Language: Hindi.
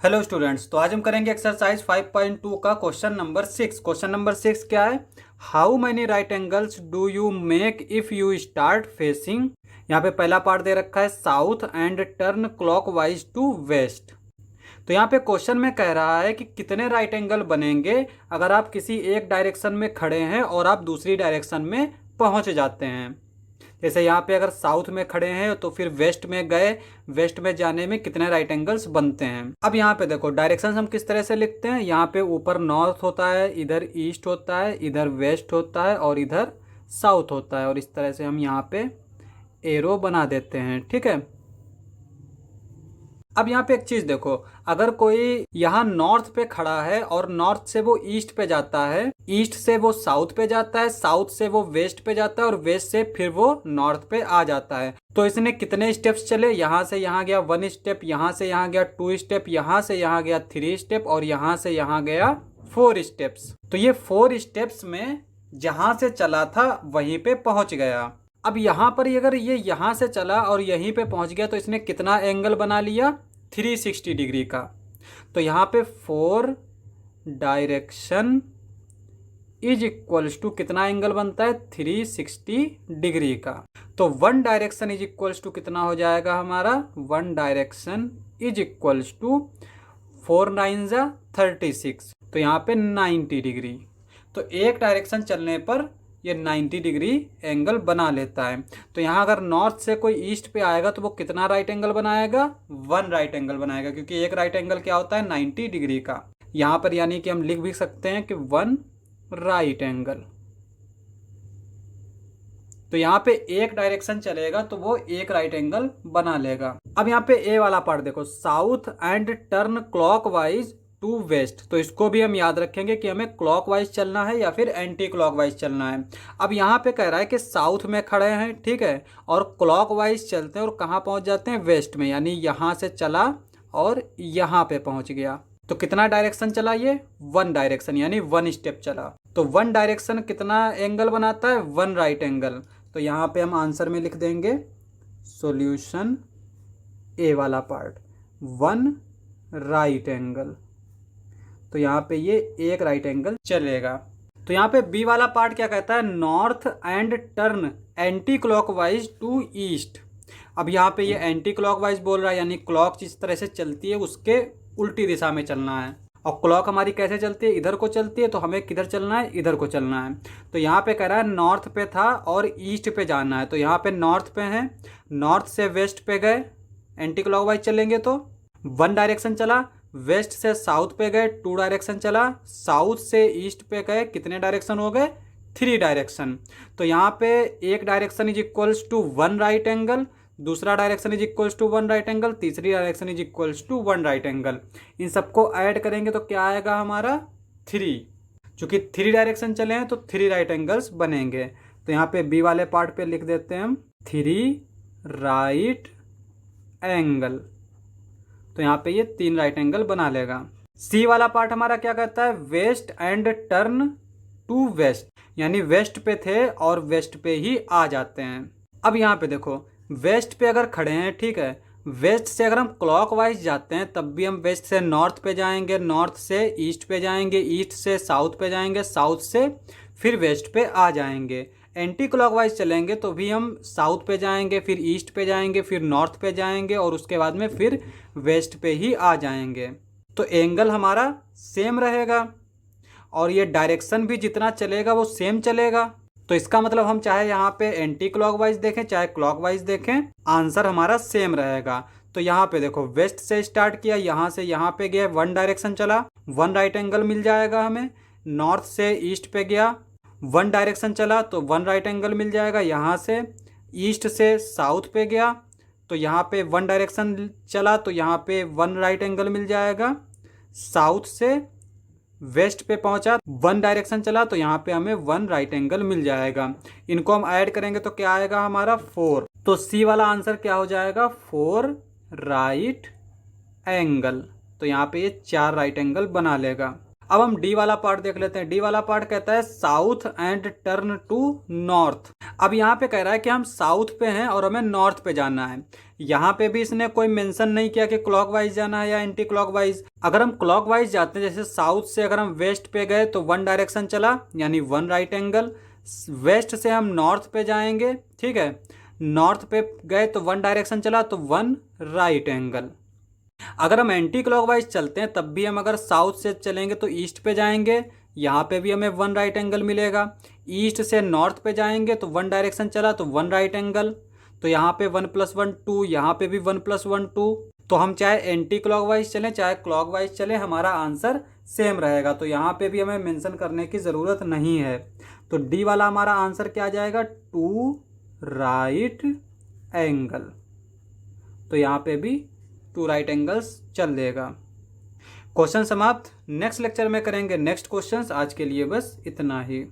हेलो स्टूडेंट्स, तो आज हम करेंगे एक्सरसाइज 5.2 का क्वेश्चन नंबर 6। क्वेश्चन नंबर 6 क्या है? How many right angles do you make if you start facing. यहाँ पे पहला पार्ट दे रखा है south and turn clockwise to west. तो यहाँ पे क्वेश्चन में कह रहा है कि कितने राइट एंगल बनेंगे अगर आप किसी एक डायरेक्शन में खड़े हैं और आप दूसरी डायरेक्शन में पहुंच जाते हैं। जैसे यहाँ पे अगर साउथ में खड़े हैं तो फिर वेस्ट में गए, वेस्ट में जाने में कितने राइट एंगल्स बनते हैं। अब यहाँ पे देखो डायरेक्शन हम किस तरह से लिखते हैं। यहाँ पे ऊपर नॉर्थ होता है, इधर ईस्ट होता है, इधर वेस्ट होता है और इधर साउथ होता है, और इस तरह से हम यहाँ पे एरो बना देते हैं। ठीक है। अब यहाँ पे एक चीज देखो, अगर कोई यहाँ नॉर्थ पे खड़ा है और नॉर्थ से वो ईस्ट पे जाता है, ईस्ट से वो साउथ पे जाता है, साउथ से वो वेस्ट पे जाता है और वेस्ट से फिर वो नॉर्थ पे आ जाता है, तो इसने कितने स्टेप्स चले? यहाँ से यहाँ गया 1 स्टेप, यहाँ से यहाँ गया 2 स्टेप, यहाँ से यहाँ गया 3 स्टेप और यहाँ से यहाँ गया 4 स्टेप्स। तो ये 4 स्टेप्स में जहां से चला था वहीं पे पहुंच गया। अब यहाँ पर अगर ये यहाँ से चला और यहीं पे पहुंच गया तो इसने कितना एंगल बना लिया? 360 डिग्री का। तो यहाँ पे 4 डायरेक्शन इज इक्वल्स टू कितना एंगल बनता है? 360 डिग्री का। तो 1 डायरेक्शन इज इक्वल्स टू कितना हो जाएगा हमारा? 1 डायरेक्शन इज इक्वल्स टू 4 9 जा 36, तो यहाँ पे 90 डिग्री। तो एक डायरेक्शन चलने पर ये 90 डिग्री एंगल बना लेता है। तो यहाँ अगर नॉर्थ से कोई ईस्ट पे आएगा तो वो कितना राइट एंगल बनाएगा? 1 राइट एंगल बनाएगा, क्योंकि एक राइट एंगल क्या होता है? 90 डिग्री का। यहाँ पर यानी कि हम लिख भी सकते हैं कि 1 राइट एंगल। तो यहाँ पे एक डायरेक्शन चलेगा तो वो एक राइट एंगल बना लेगा। अब यहाँ पे ए वाला पार्ट देखो, south and turn clockwise to west. तो इसको भी हम याद रखेंगे कि हमें क्लॉकवाइज चलना है या फिर एंटी क्लॉकवाइज चलना है। अब यहाँ पे कह रहा है कि साउथ में खड़े हैं, ठीक है, और क्लॉकवाइज चलते हैं और कहाँ पहुँच जाते हैं? वेस्ट में, यानी यहाँ से चला और यहाँ पे पहुँच गया। तो कितना डायरेक्शन चला ये? 1 डायरेक्शन, यानी 1 स्टेप चला। तो 1 डायरेक्शन कितना एंगल बनाता है? 1 राइट एंगल। तो यहाँ पे हम आंसर में लिख देंगे सॉल्यूशन ए वाला पार्ट 1 राइट एंगल। तो यहाँ पे ये एक राइट एंगल चलेगा। तो यहाँ पे बी वाला पार्ट क्या कहता है? North and turn anti clockwise to east. अब यहाँ पे ये एंटी क्लॉकवाइज बोल रहा है, यानी क्लॉक जिस तरह से चलती है उसके उल्टी दिशा में चलना है। और क्लॉक हमारी कैसे चलती है? इधर को चलती है, तो हमें किधर चलना है? इधर को चलना है। तो यहाँ पे कह रहा है नॉर्थ पे था और ईस्ट पे जाना है। तो यहाँ पे नॉर्थ पे है, नॉर्थ से वेस्ट पे गए, एंटी क्लॉकवाइज चलेंगे तो 1 डायरेक्शन चला। वेस्ट से साउथ पे गए, 2 डायरेक्शन चला। साउथ से ईस्ट पे गए, कितने डायरेक्शन हो गए? 3 डायरेक्शन। तो यहाँ पे एक direction is equals to 1 right angle, दूसरा direction is equals to 1 right angle, तीसरी direction is equals to 1 right angle. इन सबको ऐड करेंगे तो क्या आएगा हमारा? 3। चूंकि 3 डायरेक्शन चले हैं तो 3 राइट एंगल्स बनेंगे। तो यहाँ पे बी वाले पार्ट पे लिख देते हैं हम 3 राइट एंगल। तो यहाँ पे ये 3 राइट एंगल बना लेगा। सी वाला पार्ट हमारा क्या कहता है? West and turn to west, यानी वेस्ट पे थे और वेस्ट पे ही आ जाते हैं। अब यहाँ पे देखो, वेस्ट पे अगर खड़े हैं, ठीक है, वेस्ट से अगर हम क्लॉकवाइज जाते हैं तब भी हम वेस्ट से नॉर्थ पे जाएंगे, नॉर्थ से ईस्ट पे जाएंगे, ईस्ट से साउथ पे जाएंगे, साउथ से फिर वेस्ट पे आ जाएंगे। एंटी क्लॉकवाइज चलेंगे तो भी हम साउथ पे जाएंगे, फिर ईस्ट पे जाएंगे, फिर नॉर्थ पे जाएंगे और उसके बाद में फिर वेस्ट पे ही आ जाएंगे। तो एंगल हमारा सेम रहेगा और ये डायरेक्शन भी जितना चलेगा वो सेम चलेगा। तो इसका मतलब हम चाहे यहाँ पे एंटी क्लॉकवाइज देखें चाहे क्लॉकवाइज देखें, आंसर हमारा सेम रहेगा। तो यहाँ पे देखो, वेस्ट से स्टार्ट किया, यहाँ से यहाँ पे गया, 1 डायरेक्शन चला, 1 राइट एंगल मिल जाएगा हमें। नॉर्थ से ईस्ट पे गया, 1 डायरेक्शन चला तो 1 राइट एंगल मिल जाएगा। यहाँ से ईस्ट से साउथ पे गया तो यहाँ पे 1 डायरेक्शन चला तो यहाँ पे 1 राइट एंगल मिल जाएगा। साउथ से वेस्ट पे पहुँचा, 1 डायरेक्शन चला तो यहाँ पे हमें 1 राइट एंगल मिल जाएगा। इनको हम ऐड करेंगे तो क्या आएगा हमारा? 4। तो सी वाला आंसर क्या हो जाएगा? 4 राइट एंगल। तो यहाँ पे ये 4 राइट एंगल बना लेगा। अब हम डी वाला पार्ट देख लेते हैं। डी वाला पार्ट कहता है south and turn to north. अब यहाँ पे कह रहा है कि हम साउथ पे हैं और हमें नॉर्थ पे जाना है। यहाँ पे भी इसने कोई मेंशन नहीं किया कि क्लॉकवाइज जाना है या एंटी क्लॉकवाइज। अगर हम क्लॉकवाइज जाते हैं, जैसे साउथ से अगर हम वेस्ट पे गए तो वन डायरेक्शन चला यानी वन राइट एंगल। वेस्ट से हम नॉर्थ पे जाएंगे, ठीक है, नॉर्थ पे गए तो वन डायरेक्शन चला तो वन राइट एंगल। अगर हम एंटी क्लॉकवाइज चलते हैं तब भी हम अगर साउथ से चलेंगे तो ईस्ट पे जाएंगे, यहाँ पे भी हमें वन राइट एंगल मिलेगा। ईस्ट से नॉर्थ पे जाएंगे तो वन डायरेक्शन चला तो वन राइट एंगल, तो यहाँ पे 1+1 2, यहाँ पे भी 1+1 2। तो हम चाहे एंटी क्लॉकवाइज चलें चाहे क्लॉकवाइज चलें, हमारा आंसर सेम रहेगा। तो यहाँ पे भी हमें मेंशन करने की ज़रूरत नहीं है। तो डी वाला हमारा आंसर क्या आ जाएगा, 2 राइट एंगल। तो यहाँ पे भी 2 राइट एंगल्स चल देगा। क्वेश्चन समाप्त। नेक्स्ट लेक्चर में करेंगे नेक्स्ट क्वेश्चंस। आज के लिए बस इतना ही।